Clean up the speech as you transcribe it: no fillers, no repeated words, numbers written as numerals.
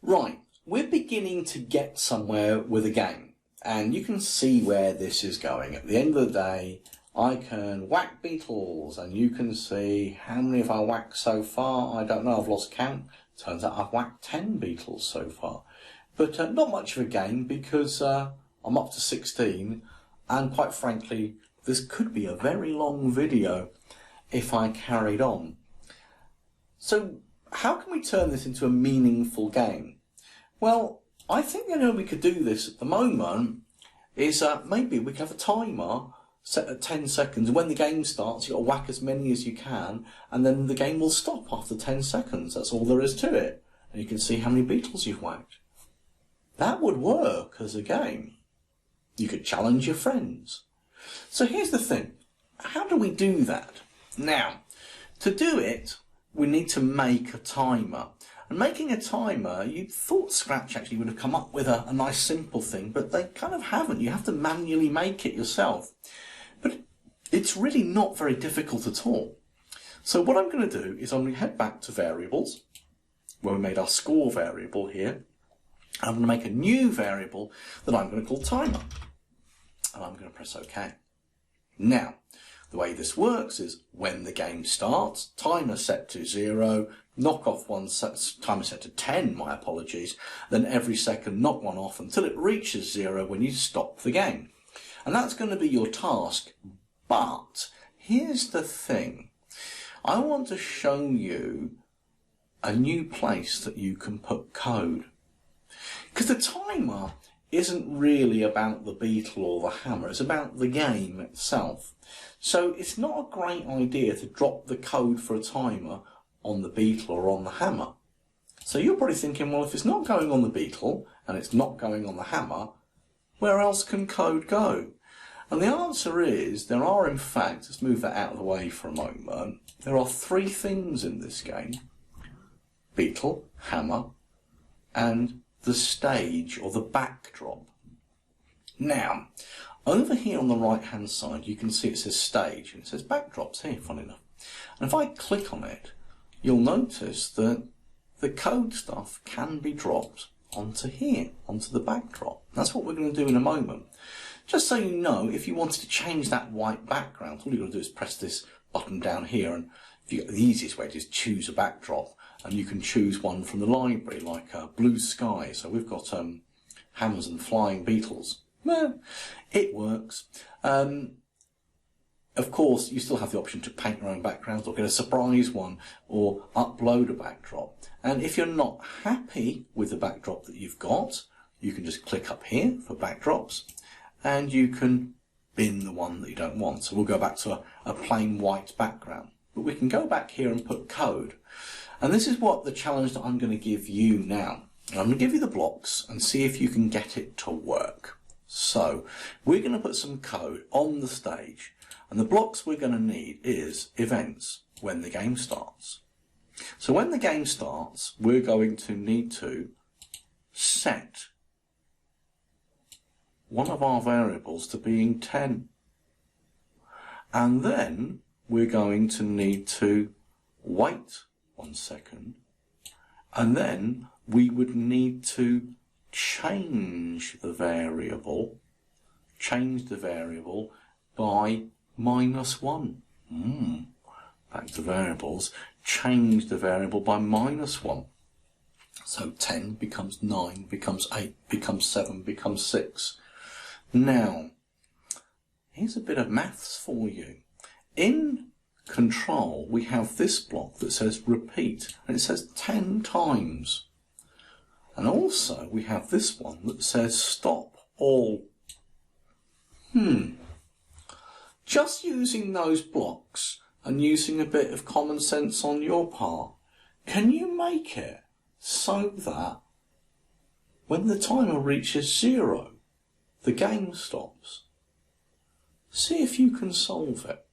Right, we're beginning to get somewhere with a game, and you can see where this is going. At the end of the day, I can whack beetles, and you can see how many have I whacked so far. I don't know, I've lost count. Turns out I've whacked 10 beetles so far. But not much of a game because I'm up to 16, and quite frankly, this could be a very long video if I carried on. So how can we turn this into a meaningful game? Well, I think the only way we could do this at the moment is maybe we could have a timer set at 10 seconds. When the game starts, you've got to whack as many as you can, and then the game will stop after 10 seconds. That's all there is to it. And you can see how many beetles you've whacked. That would work as a game. You could challenge your friends. So here's the thing. How do we do that? Now, to do it, we need to make a timer. And making a timer, you'd thought Scratch actually would have come up with a nice simple thing, but they kind of haven't. You have to manually make it yourself. But it's really not very difficult at all. So what I'm going to do is I'm going to head back to variables, where we made our score variable here. I'm going to make a new variable that I'm going to call timer. And I'm going to press OK. Now, the way this works is when the game starts, timer set to 0, knock off one, timer set to 10, my apologies, then every second knock one off until it reaches 0 when you stop the game. And that's going to be your task. But here's the thing. I want to show you a new place that you can put code. Because the timer isn't really about the beetle or the hammer, it's about the game itself. So it's not a great idea to drop the code for a timer on the beetle or on the hammer. So you're probably thinking, well, if it's not going on the beetle and it's not going on the hammer, where else can code go? And the answer is there are, in fact, let's move that out of the way for a moment, there are 3 things in this game: beetle, hammer, and the stage or the backdrop. Now, over here on the right hand side you can see it says stage and it says backdrops here, funny enough. And if I click on it, you'll notice that the code stuff can be dropped onto here, onto the backdrop. That's what we're going to do in a moment. Just so you know, if you wanted to change that white background, all you've got to do is press this button down here, and the easiest way to is choose a backdrop, and you can choose one from the library, like blue sky. So we've got hammers and flying beetles. Well, it works. Of course, you still have the option to paint your own backgrounds or get a surprise one or upload a backdrop. And if you're not happy with the backdrop that you've got, you can just click up here for backdrops and you can bin the one that you don't want. So we'll go back to a plain white background. But we can go back here and put code. And this is what the challenge that I'm going to give you now. I'm going to give you the blocks and see if you can get it to work. So we're going to put some code on the stage, and the blocks we're going to need is events when the game starts. So when the game starts, we're going to need to set one of our variables to being 10. And then we're going to need to wait 1 second, and then we would need to change the variable by -1. Back to variables, change the variable by -1. So 10 becomes 9, becomes 8, becomes 7, becomes 6. Now, here's a bit of maths for you. In control, we have this block that says repeat, and it says 10 times. And also we have this one that says stop all. Just using those blocks and using a bit of common sense on your part, can you make it so that when the timer reaches 0, the game stops? See if you can solve it.